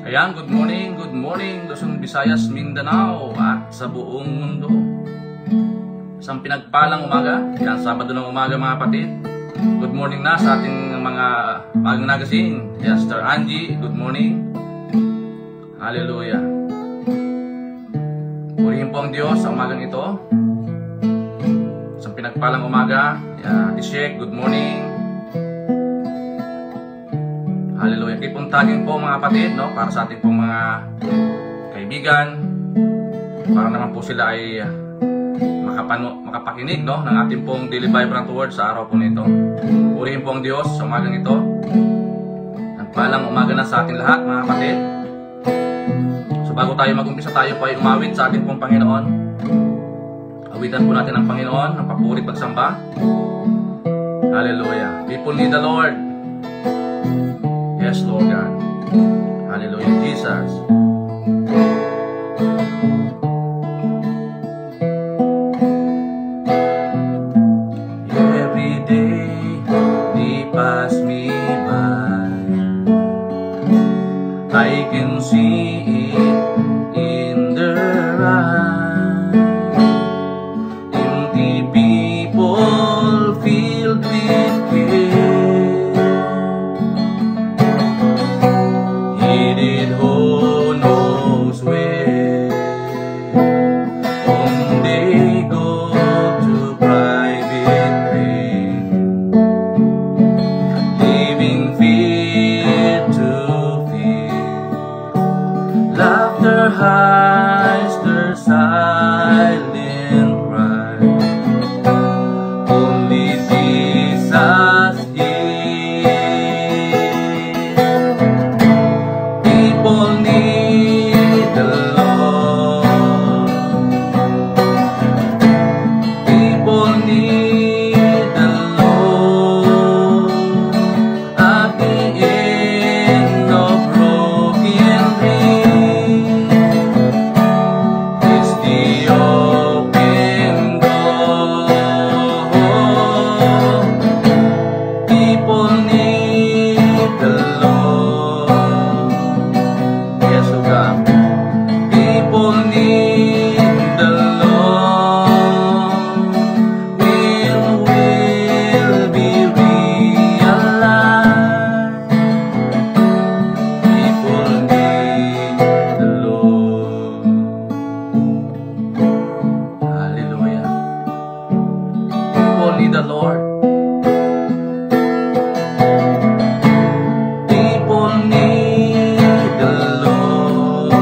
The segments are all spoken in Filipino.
Ayan, good morning, Luzon, Visayas, Mindanao, at sa buong mundo. Isang pinagpalang umaga, yan, Sabado ng umaga mga kapatid. Good morning na sa ating mga magang nagising. Yes, Sir Angie, good morning. Hallelujah. Purihin po ang Diyos sa umagang ito. Isang pinagpalang umaga. Yan, Ishek, good morning. Hallelujah. Keep tagging po mga kapatid, no? Para sa ating pong mga kaibigan. Para naman po sila ay makapakinig, no? Ng ating pong daily vibrant word sa araw po nito. Purihin po ang Diyos sa umagang ito. Nagpalang umaga na sa ating lahat mga kapatid. So bago tayo mag-umpisa, tayo po ay umawit sa ating pong Panginoon. Awitan po natin ang Panginoon, ang papuri pagsamba. Hallelujah. People need the Lord. Yes, Lord God. Hallelujah, Jesus. Every day they pass me by. I can see it in their eyes. Empty people filled with care. Who knows where? When they go to private pain, leaving fear to fear. Laughter hides their silent cry. Only Jesus people need the Lord. People need the Lord. At the end of broken dreams, it's the open door. People need the Lord. Yes, oh God. People need the Lord. Will be realized. People need the Lord. Hallelujah. People need the Lord. People need the Lord.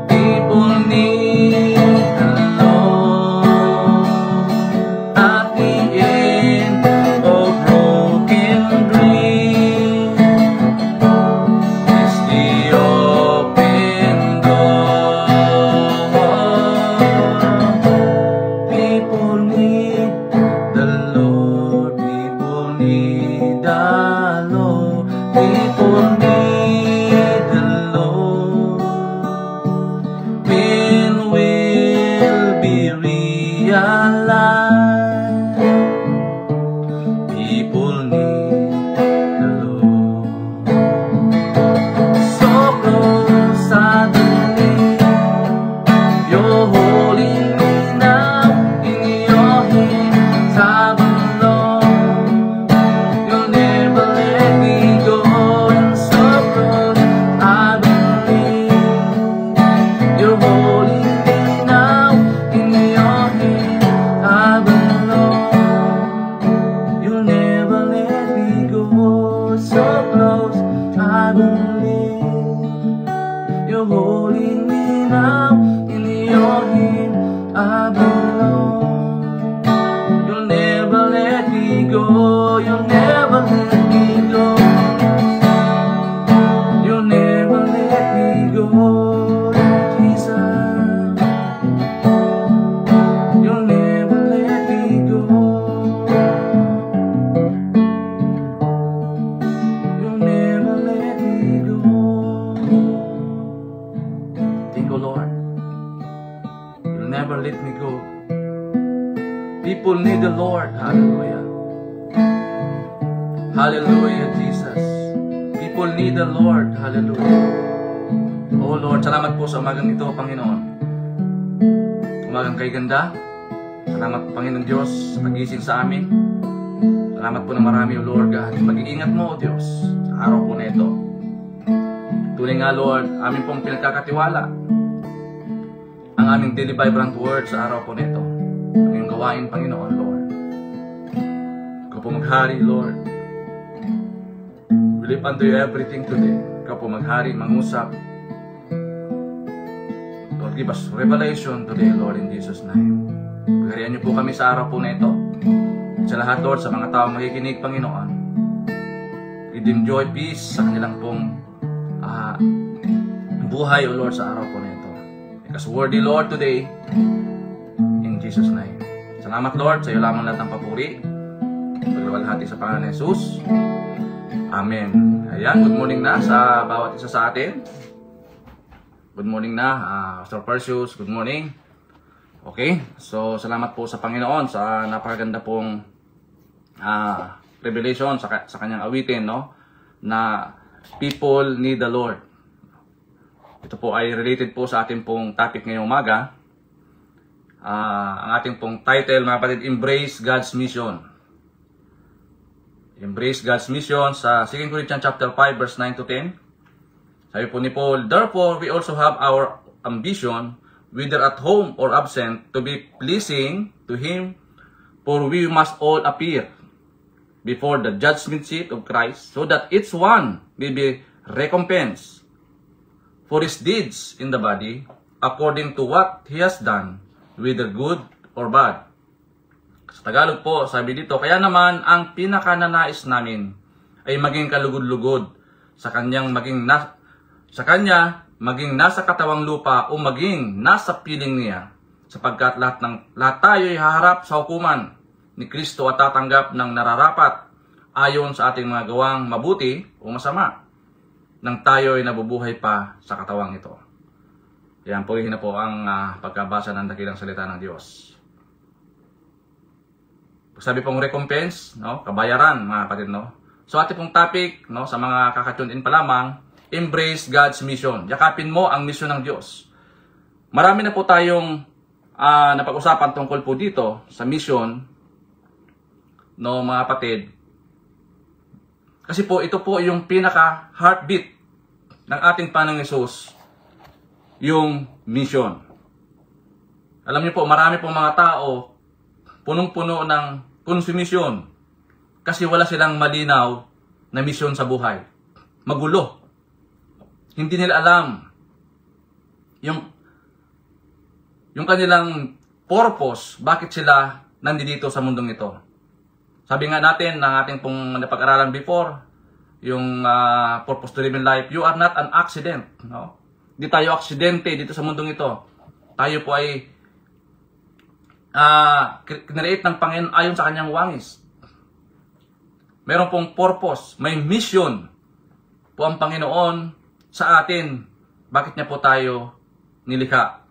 People need the Lord. At the end of broken dreams, it's the open door. People need the Lord. People need the Lord. People need the Lord. When will be realized? People need the Lord. So close suddenly, you're holding me now in your hands. I belong. You'll never let me go. And so close, I believe. You're holding me now in your hands. I belong. You'll never let me go. So close, I believe. You're holding me now in your hand. I belong. You'll never let me go. You'll never let me go. You'll never let me go, Jesus. You'll never let me go. You'll never let me go. Thank you, Lord. You'll never let me go. People need the Lord. Hallelujah. Hallelujah, Jesus. people need the Lord. Hallelujah. Oh Lord, salamat po sa umagang ito, Panginoon. Umagang kay ganda. Salamat, Panginoon Diyos, sa pagising sa amin. Salamat po na marami, O Lord God. Pag-iingat mo, O Diyos, sa araw po na ito. Tunay nga, Lord, amin pong pinagkakatiwala ang aming daily vibrant word sa araw po na ito. Ang iyong gawain, Panginoon, Lord. Ikaw po maghari, Lord. We live unto you everything today. Ikaw po maghari, mangusap. Lord, give us revelation today, Lord, in Jesus' name. Pagharian niyo po kami sa araw po na ito. Sa lahat, Lord, sa mga taong makikinig, Panginoon. Give them joy, peace sa kanilang pong buhay, O Lord, sa araw po na ito. Because worthy, Lord, today, in Jesus' name. Salamat, Lord, sa iyo lamang lahat ng papuri. Pagluwalhati sa pangalan ni Jesus. Amen. Ayan, good morning na sa bawat isa sa atin. Good morning na, Pastor Perseus, good morning. Okay, so salamat po sa Panginoon sa napakaganda pong revelation sa kanyang awitin, no? Na people need the Lord. Ito po ay related po sa ating pong topic ngayong umaga. Ang ating pong title, mga kapatid, Embrace God's Mission. Embrace God's Mission sa 2 Corinthians chapter 5 verse 9 to 10. Sabi po ni Paul, therefore we also have our ambition, whether at home or absent, to be pleasing to Him, for we must all appear before the judgment seat of Christ, so that each one may be recompensed for his deeds in the body, according to what he has done, whether good or bad. Sa Tagalog po, sabi dito, kaya naman ang pinakananais namin ay maging kalugod-lugod sa kanya maging nasa katawang lupa o maging nasa piling niya, sapagkat lahat tayo ay haharap sa hukuman ni Kristo at tatanggap ng nararapat ayon sa ating mga gawang mabuti o masama nang tayo ay nabubuhay pa sa katawang ito. Yan po na po ang pagkabasa ng dakilang salita ng Diyos. Sabi pong recompense, no? Kabayaran, mga kapatid, no? So ating pong topic, no, sa mga kakatune in pa lamang, embrace God's mission. Yakapin mo ang mission ng Diyos. Marami na po tayong napag-usapan tungkol po dito sa mission, no, mga kapatid. Kasi po ito po yung pinaka heartbeat ng ating Panginoong Hesus, yung mission. Alam niyo po, marami pong mga tao punong-puno ng konsumisyon kasi wala silang malinaw na misyon sa buhay. Magulo. Hindi nila alam yung kanilang purpose, bakit sila nandito sa mundong ito. Sabi nga natin ng ating pong napag-aralan before, yung purpose to live in life, you are not an accident. No? Hindi tayo aksidente dito sa mundong ito. Tayo po ay kinreate ng Panginoon ayon sa kanyang wangis. Meron pong purpose, may mission po ang Panginoon sa atin. Bakit niya po tayo nilikha,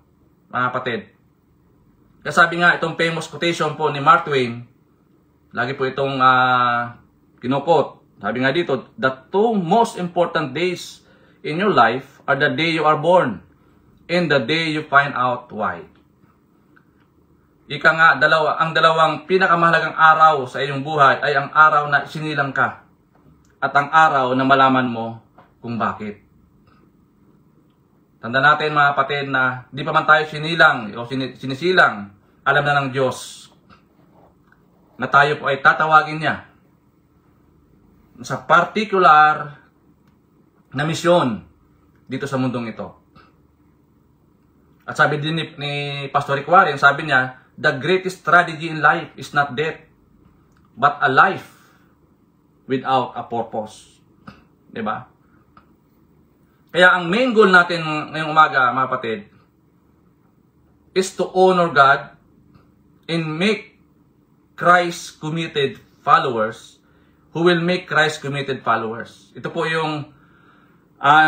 mga kapatid? Kaya sabi nga, itong famous quotation po ni Mark Twain, lagi po itong kinukot. Sabi nga dito, the two most important days in your life are the day you are born and the day you find out why. Ika nga, ang dalawang pinakamahalagang araw sa iyong buhay ay ang araw na sinilang ka at ang araw na malaman mo kung bakit. Tanda natin, mga kapatid, na di pa man tayo sinilang o sinisilang, alam na ng Diyos na tayo po ay tatawagin niya sa particular na misyon dito sa mundong ito. At sabi din ni Pastor Rick Warren, sabi niya, the greatest strategy in life is not death, but a life without a purpose. Diba? Kaya ang main goal natin ngayong umaga, mga kapatid, is to honor God and make Christ committed followers who will make Christ committed followers. Ito po yung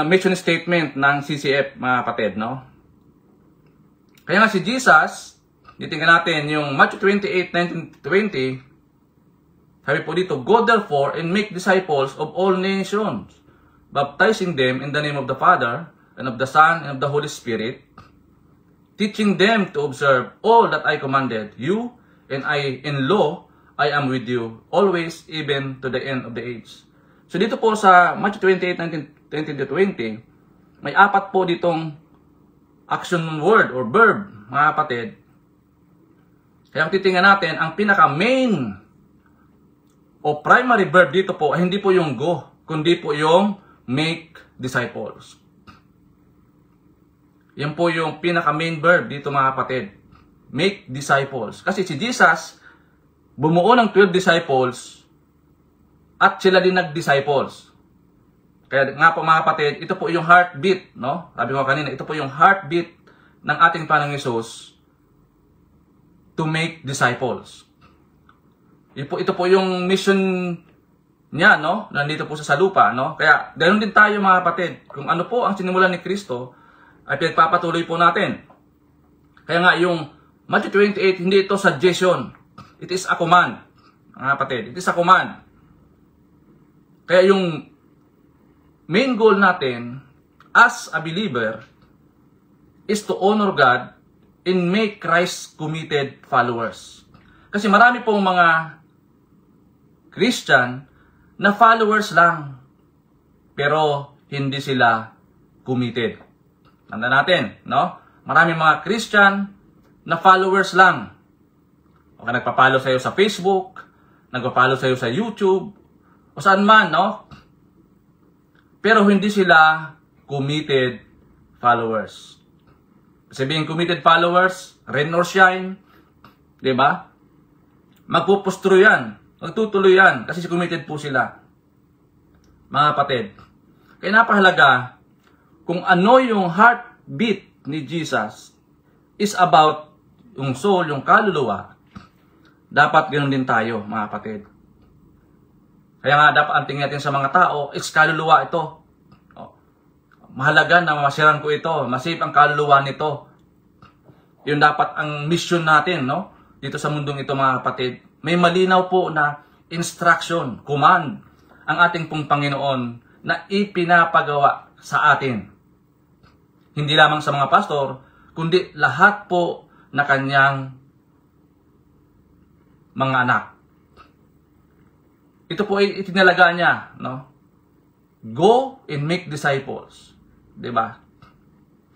mission statement ng CCF, mga kapatid, no? Kaya nga si Jesus, titingnan natin yung Matthew 28:19-20, sabi po dito, go therefore and make disciples of all nations, baptizing them in the name of the Father, and of the Son, and of the Holy Spirit, teaching them to observe all that I commanded you, and in law, I am with you, always, even to the end of the age. So dito po sa Matthew 28:19-20, may apat po ditong action word or verb, mga kapatid. Kaya kung titingnan natin, ang pinaka-main o primary verb dito po ay hindi po yung go, kundi po yung make disciples. Yan po yung pinaka-main verb dito, mga kapatid. Make disciples. Kasi si Jesus, bumuo ng 12 disciples at sila din nag-disciples. Kaya nga po, mga kapatid, ito po yung heartbeat, no? Sabi ko kanina, ito po yung heartbeat ng ating Panginoong Hesus to make disciples. Ito po yung mission niya, no? Nandito po sa lupa, no? Kaya, ganoon din tayo, mga kapatid. Kung ano po ang sinimulan ni Kristo, ay pinagpapatuloy po natin. Kaya nga, yung Matthew 28, hindi ito suggestion. It is a command. Mga kapatid, it is a command. Kaya yung main goal natin as a believer is to honor God and make Christ committed followers. Kasi marami pong mga Christian na followers lang, pero hindi sila committed. Tanda natin, no? Maraming mga Christian na followers lang. O nagpa-follow sa'yo sa Facebook, nagpa-follow sa'yo sa YouTube, o saan man, no? Pero hindi sila committed followers. Sabihin committed followers, rain or shine, di ba? Magpupustro yan, magtutuloy yan, kasi committed po sila. Mga kapatid, kaya napahalaga, kung ano yung heartbeat ni Jesus is about yung soul, yung kaluluwa, dapat ganoon din tayo, mga kapatid. Kaya nga dapat ang tingin natin sa mga tao, it's kaluluwa ito. Mahalaga na masirang ko ito, masave ang kaluluwa nito. Yun dapat ang mission natin, no? Dito sa mundong ito, mga kapatid. May malinaw po na instruction, command, ang ating pong Panginoon na ipinapagawa sa atin. Hindi lamang sa mga pastor, kundi lahat po na kanyang mga anak. Ito po ay itinalaga niya, no? Go and make disciples. Diba?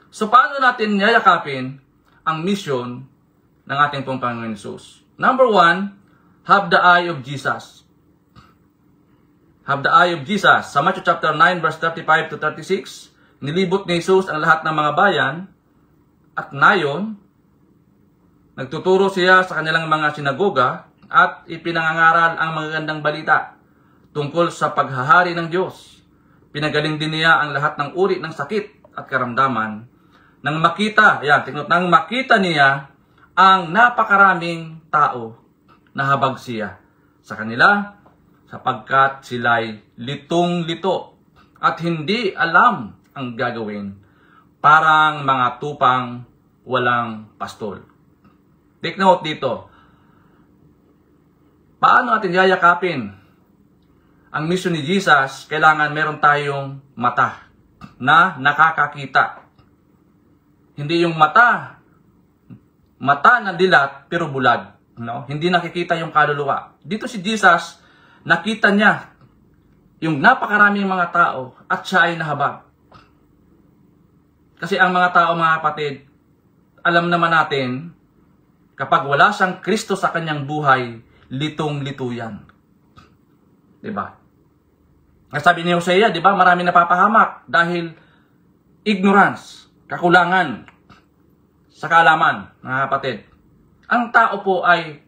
So, paano natin yayakapin ang mission ng ating pong Panginoon Hesus? Number 1, have the eye of Jesus. Have the eye of Jesus. Sa Matthew chapter 9, verse 35 to 36, nilibot ni Jesus ang lahat ng mga bayan at nayon, nagtuturo siya sa kanilang mga sinagoga at ipinangangaral ang magagandang balita tungkol sa paghahari ng Diyos. Pinagaling din niya ang lahat ng uri ng sakit at karamdaman. Nang makita niya ang napakaraming tao na habag siya sa kanila sapagkat sila'y litong-lito at hindi alam ang gagawin, parang mga tupang walang pastol. Take note dito. Paano natin yayakapin ang mission ni Jesus? Kailangan meron tayong mata na nakakakita. Hindi yung mata na dilat pero bulag, no? Hindi nakikita yung kaluluwa. Dito si Jesus, nakita niya yung napakaraming mga tao at siya ay nahabag. Kasi ang mga tao, mga kapatid, alam naman natin, kapag wala siyang Kristo sa kanyang buhay, litong-lito yan. Diba? Sabi ni Hosea, diba, marami napapahamak dahil ignorance, kakulangan sa kaalaman, mga kapatid. Ang tao po ay,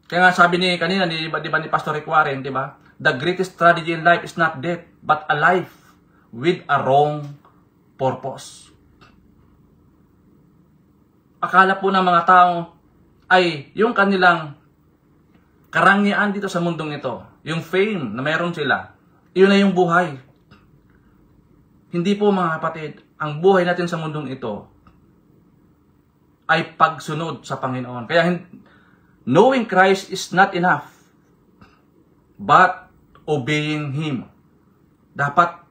kaya nga sabi ni kanina, diba ni Pastor Rick Warren, diba? The greatest tragedy in life is not death, but a life with a wrong purpose. Akala po ng mga tao ay yung kanilang karangyaan dito sa mundong ito, yung fame na meron sila, iyon na yung buhay. Hindi po, mga kapatid, ang buhay natin sa mundong ito ay pagsunod sa Panginoon. Kaya knowing Christ is not enough, but obeying Him. Dapat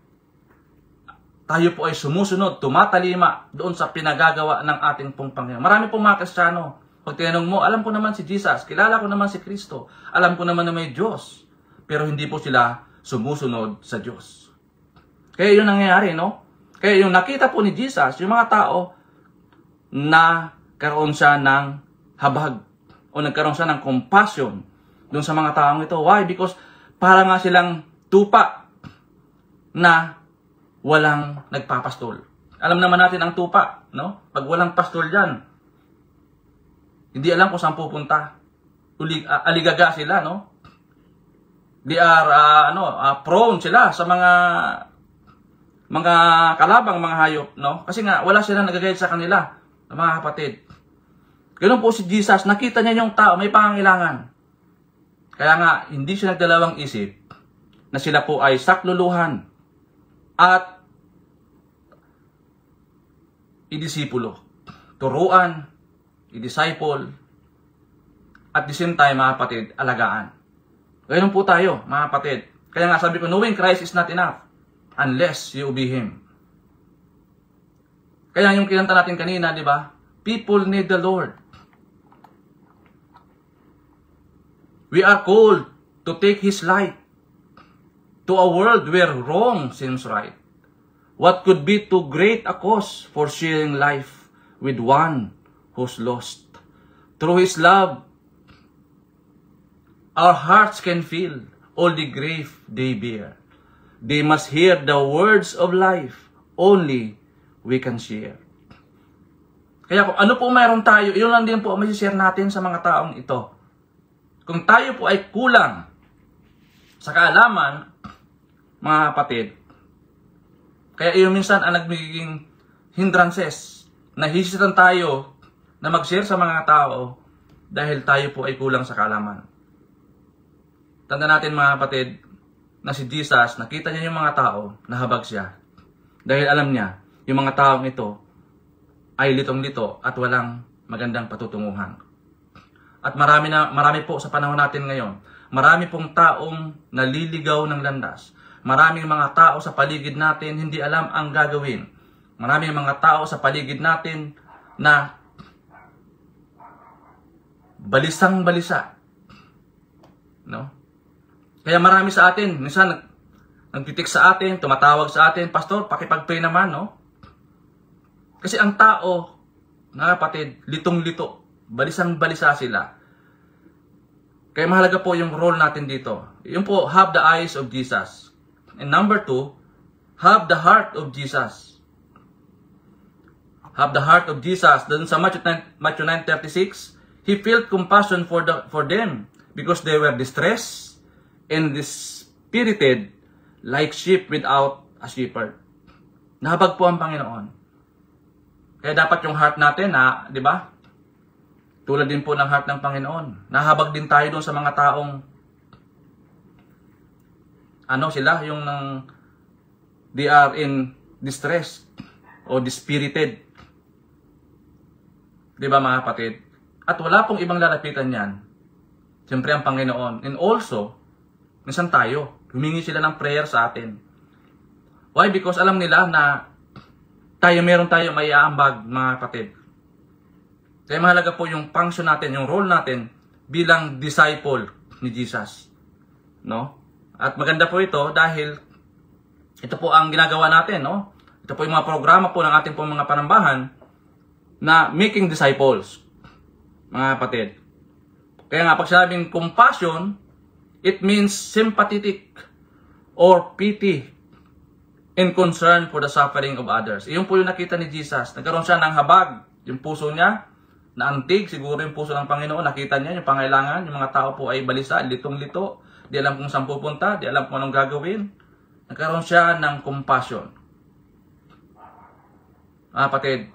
tayo po ay sumusunod, tumatalima doon sa pinagagawa ng ating pong Panginoon. Marami pong mga Kristiyano, pag tinanong mo, alam ko naman si Jesus, kilala ko naman si Kristo, alam ko naman na may Diyos, pero hindi po sila sumusunod sa Diyos. Kaya yun nangyayari, no? Kaya yung nakita po ni Jesus, yung mga tao na karoon siya ng habag o nagkaroon siya ng compassion doon sa mga taong ito. Why? Because para nga silang tupa na walang nagpapastol. Alam naman natin ang tupa, no? Pag walang pastol dyan, hindi alam kung saan pupunta. Aligaga sila, no? They are, prone sila sa mga kalabang, mga hayop, no? Kasi nga, wala silang nagagayad sa kanila, mga kapatid. Ganun po si Jesus, nakita niya yung tao, may pangangailangan. Kaya nga, hindi siya nagdalawang isip na sila po ay sakluluhan at idisipulo. Turuan, i-disciple, at the same time, mga kapatid, alagaan. Ganun po tayo, mga kapatid. Kaya nga sabi ko, knowing Christ is not enough unless you obey Him. Kaya yung kinanta natin kanina, di ba? People need the Lord. We are called to take His light to a world where wrong seems right. What could be too great a cause for sharing life with one who's lost? Through His love, our hearts can feel all the grief they bear. They must hear the words of life only we can share. Kaya kung ano po mayroon tayo, yun lang din po ang masishare natin sa mga taong ito. Kung tayo po ay kulang sa kaalaman, mga kapatid, kaya yun minsan ang nagiging hindrances, nahihisitan tayo na mag-share sa mga tao dahil tayo po ay kulang sa kaalaman. Tanda natin mga kapatid, na si Jesus, nakita niya yung mga tao, nahabag siya. Dahil alam niya, yung mga taong ito ay litong-lito at walang magandang patutunguhan. At marami po sa panahon natin ngayon, marami pong taong naliligaw ng landas. Maraming mga tao sa paligid natin hindi alam ang gagawin. Maraming mga tao sa paligid natin na balisang-balisa. No? Kaya marami sa atin, minsan nagtitik sa atin, tumatawag sa atin, Pastor, pakipag-pray naman, no? Kasi ang tao, mga kapatid, litong-lito, balisang-balisa sila. Kaya mahalaga po yung role natin dito. Yung po, have the eyes of Jesus. And number 2, have the heart of Jesus. Have the heart of Jesus. Doon sa Matthew 9:36, He felt compassion for them because they were distressed and dispirited like sheep without a shepherd. Nahabag po ang Panginoon. Kaya dapat yung heart natin, di ba? Tulad din po ng heart ng Panginoon. Nahabag din tayo doon sa mga taong sila, yung they are in distress o dispirited. Di ba mga kapatid? At wala pong ibang lalapitan yan. Siyempre ang Panginoon. And also, minsan tayo, humingi sila ng prayer sa atin. Why? Because alam nila na meron tayo may aambag, mga kapatid. Kaya mahalaga po yung function natin, yung role natin bilang disciple ni Jesus. No? At maganda po ito dahil ito po ang ginagawa natin, no? Ito po yung mga programa po ng ating po mga panambahan na making disciples, mga kapatid. Kaya nga pag sinabing compassion, it means sympathetic or pity and concern for the suffering of others. Iyon po yung nakita ni Jesus. Nagkaroon siya ng habag. Yung puso niya, naantig, siguro yung puso ng Panginoon. Nakita niya yung pangailangan. Yung mga tao po ay balisa, litong-lito. Di alam kung saan pupunta. Di alam kung anong gagawin. Nagkaroon siya ng compassion. Kapatid,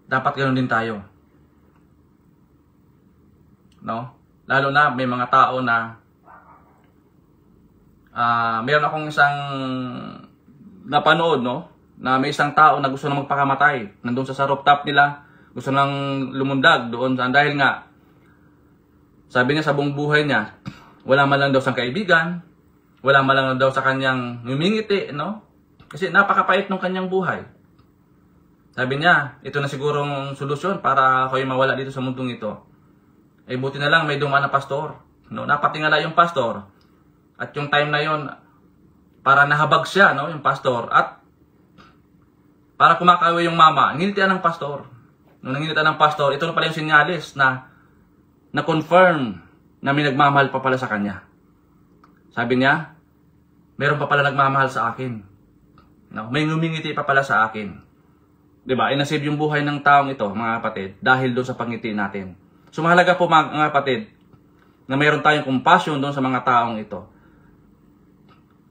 dapat ganoon din tayo. No? Lalo na may mga tao na meron akong isang napanood, no? Na may isang tao na gusto na magpakamatay. Nandun sa rooftop nila, gusto nang lumundag doon. Dahil nga, sabi niya sa buong buhay niya, wala man lang daw sa kaibigan, wala man lang daw sa kanyang humingiti, no? Kasi napakapait ng kanyang buhay. Sabi niya, ito na sigurong solusyon para ako'y mawala dito sa mundong ito. Eh buti na lang may dumaan na pastor. No, napatingala yung pastor. At yung time na yon, para nahabag siya, no, yung pastor. At para kumakawi yung mama, nginitian ng pastor. Nung nanginitan ng pastor, ito na pala yung sinyalis na confirm na may nagmamahal pa pala sa kanya. Sabi niya, meron pa pala nagmamahal sa akin. No, may ngumingiti pa pala sa akin. 'Di ba? Ay nasave yung buhay ng taong ito, mga kapatid, dahil doon sa pangiti natin. So mahalaga po mga kapatid na mayroon tayong compassion doon sa mga taong ito.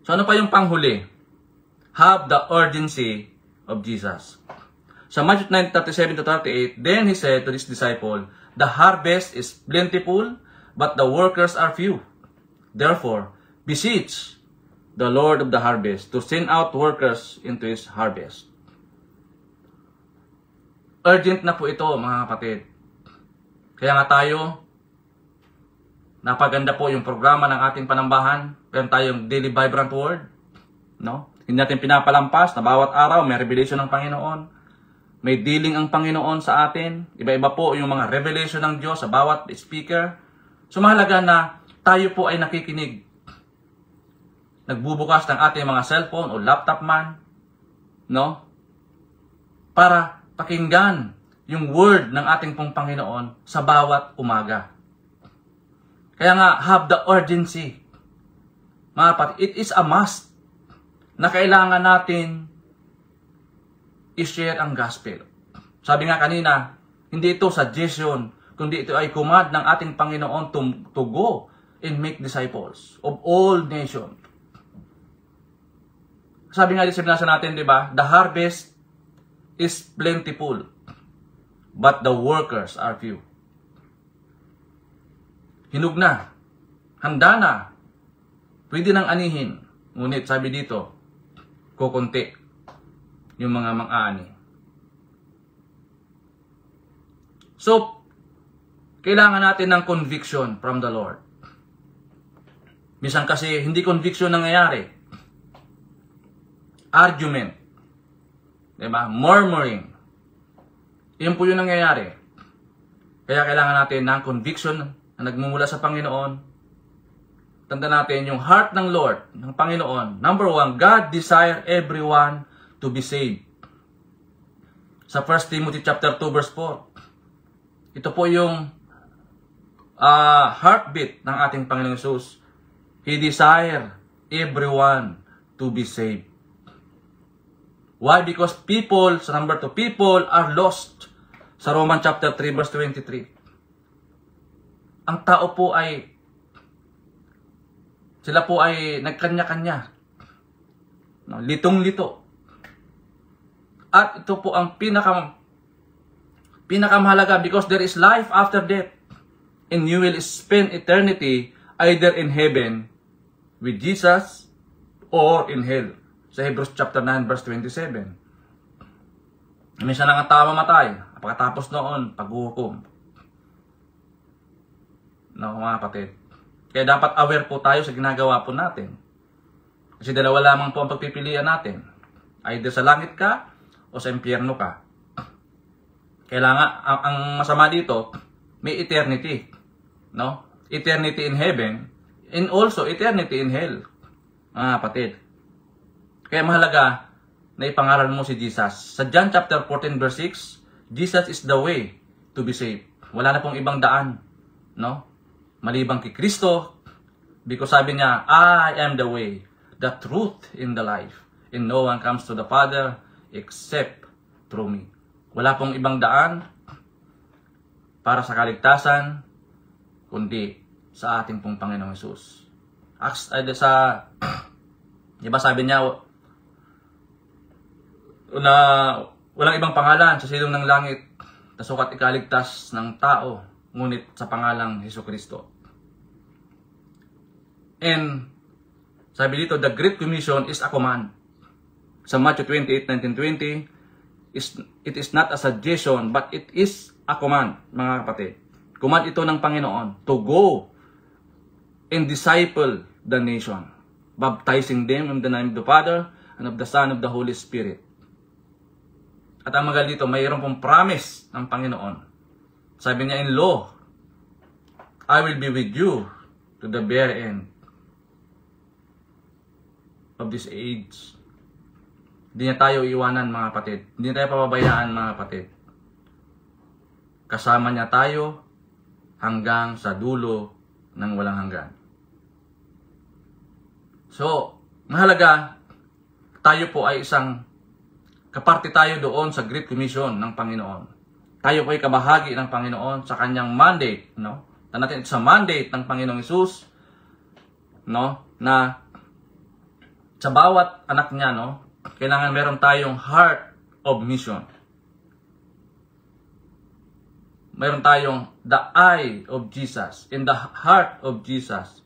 So ano pa yung panghuli? Have the urgency of Jesus. Sa Matthew 9:37-38, then he said to his disciple, the harvest is plentiful, but the workers are few. Therefore, beseech the Lord of the harvest to send out workers into his harvest. Urgent na po ito, mga kapatid. Kaya nga tayo, napaganda po yung programa ng ating panambahan. Meron tayong Daily Vibrant Word. No? Hindi natin pinapalampas na bawat araw may revelation ng Panginoon. May dealing ang Panginoon sa atin. Iba-iba po yung mga revelation ng Diyos sa bawat speaker. So mahalaga na tayo po ay nakikinig. Nagbubukas ng ating mga cellphone o laptop man. No? Para pakinggan yung word ng ating pong Panginoon sa bawat umaga. Kaya nga, have the urgency. Mga kapatid, it is a must na kailangan natin i-share ang gospel. Sabi nga kanina, hindi ito suggestion, kundi ito ay command ng ating Panginoon to go and make disciples of all nations. Sabi nga sa binasa natin, di ba? The harvest is plentiful, but the workers are few. Hinug na, handa na, pwede nang anihin. Ngunit sabi dito, kukunti yung mga mang-aani. So, kailangan natin ng conviction from the Lord. Minsan kasi hindi conviction nangyayari. Argument. Diba? Murmuring. Yan po yung nangyayari. Kaya kailangan natin ng conviction na nagmumula sa Panginoon. Tanda natin yung heart ng Lord, ng Panginoon. Number 1, God desire everyone to be saved. Sa 1 Timothy chapter 2 verse 4. Ito po yung heartbeat ng ating Panginoong Jesus. He desire everyone to be saved. Why? Because people, sa number 2, people are lost. Sa Romans chapter 3 verse 23. Ang tao po ay, sila po ay nagkanya-kanya. No, litong-lito. At ito po ang pinakamahalaga because there is life after death. And you will spend eternity either in heaven with Jesus or in hell. Sa Hebrews chapter 9 verse 27. Minsan lang ang tao mamatay. Pagkatapos noon, paghuhukom. No, mga kapatid. Kaya dapat aware po tayo sa ginagawa po natin. Kasi dalawa lamang po ang pagpipilian natin. Either sa langit ka o sa impyerno ka. Kailangan, ang masama dito, may eternity. No? Eternity in heaven and also eternity in hell. Mga kapatid. Kaya mahalaga na ipangaral mo si Jesus. Sa John chapter 14 verse 6, Jesus is the way to be saved. Wala na pong ibang daan. No? Malibang kay Kristo. Because sabi niya, I am the way, the truth, and the life. And no one comes to the Father except through me. Wala pong ibang daan para sa kaligtasan, kundi sa ating pong Panginoong Jesus. Diba sabi niya, walang ibang pangalan sa silong ng langit na sukat ikaligtas ng tao, ngunit sa pangalang Hesukristo. And sabi dito, the Great Commission is a command. Sa Matthew 28:19-20, it is not a suggestion, but it is a command, mga kapatid. Command ito ng Panginoon to go and disciple the nation, baptizing them in the name of the Father and of the Son, of the Holy Spirit. At ang mga dito, mayroon pong promise ng Panginoon. Sabi niya in law, I will be with you to the very end of this age. Hindi niya tayo iwanan, mga kapatid. Hindi tayo pababayaan, mga kapatid. Kasama niya tayo hanggang sa dulo ng walang hanggan. So, mahalaga, tayo po ay isang kaparte tayo doon sa Great Commission ng Panginoon. Tayo po ay kabahagi ng Panginoon sa kanyang mandate, no? Natin sa mandate ng Panginoong Hesus, no? Na sa bawat anak niya, no? Kailangan meron tayong heart of mission. Meron tayong the eye of Jesus, in the heart of Jesus,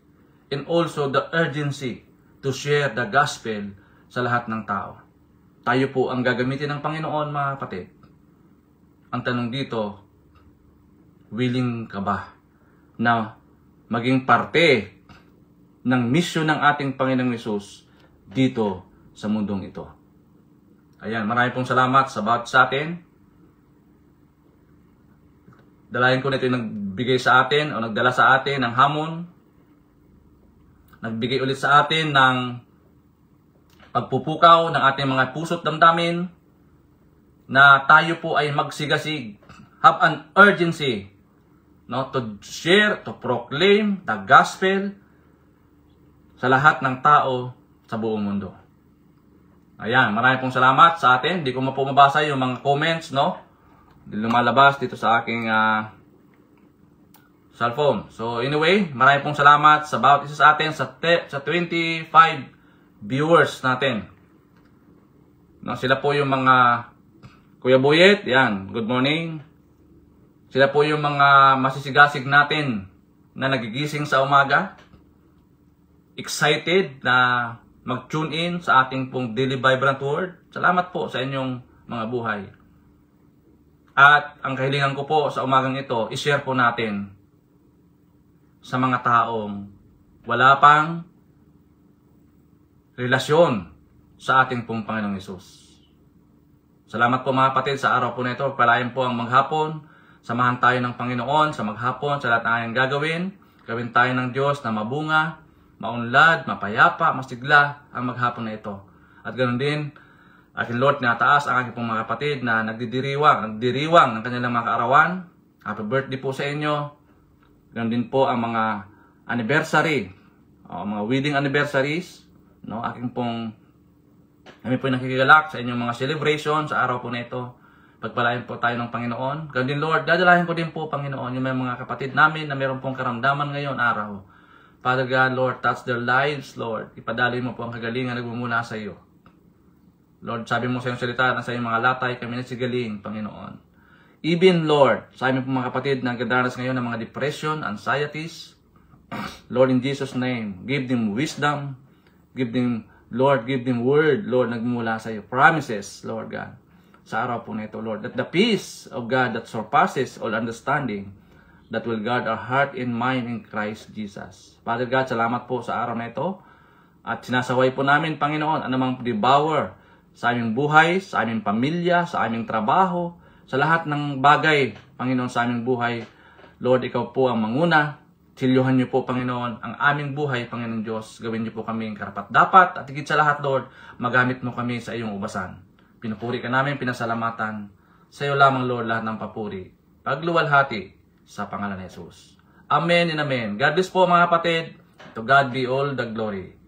and also the urgency to share the gospel sa lahat ng tao. Tayo po ang gagamitin ng Panginoon, mga kapatid. Ang tanong dito, willing ka ba na maging parte ng mission ng ating Panginoong Hesus dito sa mundong ito? Ayan, marami pong salamat sa bawat sa atin. Dalayan ko na ito yung nagbigay sa atin o nagdala sa atin ng hamon. Nagbigay ulit sa atin ng pagpupukaw ng ating mga puso't damdamin na tayo po ay magsigasig, have an urgency, no, to share, to proclaim the gospel sa lahat ng tao sa buong mundo. Ayan, marami pong salamat sa atin. Hindi ko mapumabasa yung mga comments, no? Lumalabas dito sa aking cellphone. So anyway, marami pong salamat sa bawat isa sa atin sa 25 viewers natin. No, sila po yung mga Kuya Boyet, yan, good morning. Sila po yung mga masisigasig natin na nagigising sa umaga. Excited na mag-tune in sa ating pong Daily Vibrant Word. Salamat po sa inyong mga buhay. At ang kahilingan ko po sa umagang ito, i-share po natin sa mga taong wala pang relasyon sa ating pong Panginoong Hesus. Salamat po, mga kapatid, sa araw po na ito. Palayan po ang maghapon. Samahan tayo ng Panginoon sa maghapon sa lahat ng ating gagawin. Gawin tayo ng Diyos na mabunga, maunlad, mapayapa, masigla ang maghapon na ito. At ganoon din, aking Lord, tinataas ang aking pong mga kapatid na nagdiriwang ng kanilang mga kaarawan. Happy birthday po sa inyo. Ganoon din po ang mga anniversary, mga wedding anniversaries, no? Kami po nakikigalak sa inyong mga celebration sa araw po na ito. Pagpalain po tayo ng Panginoon. Ganoon din, Lord, dadalahin ko din po, Panginoon, yung mga kapatid namin na meron pong karamdaman ngayon araw. Father God, Lord, touch their lives, Lord. Ipadali mo po ang kagalingan na nagmumula sa iyo. Lord, sabi mo sa iyong salita na sa iyong mga latay kami nagsigaling, Panginoon. Even, Lord, sa aming mga kapatid na nagdaranas ngayon ng mga depression, anxieties, Lord, in Jesus' name, give them wisdom, give them, Lord, give them word, Lord, nagmumula sa iyo. Promises, Lord God, sa araw po na ito, Lord, that the peace of God that surpasses all understanding, that will guard our heart and mind in Christ Jesus. Father God, salamat po sa araw na ito. At sinasaway po namin, Panginoon, anumang devour sa aming buhay, sa aming pamilya, sa aming trabaho, sa lahat ng bagay, Panginoon, sa aming buhay. Lord, ikaw po ang manguna. Silyuhan niyo po, Panginoon, ang aming buhay, Panginoon Diyos. Gawin niyo po kami karapat-dapat. At higit sa lahat, Lord, magamit mo kami sa iyong ubasan. Pinupuri ka namin, pinasalamatan. Sa iyo lamang, Lord, lahat ng papuri. Pagluwalhati sa pangalan ni Jesus. Amen and amen. God bless po, mga kapatid. To God be all the glory.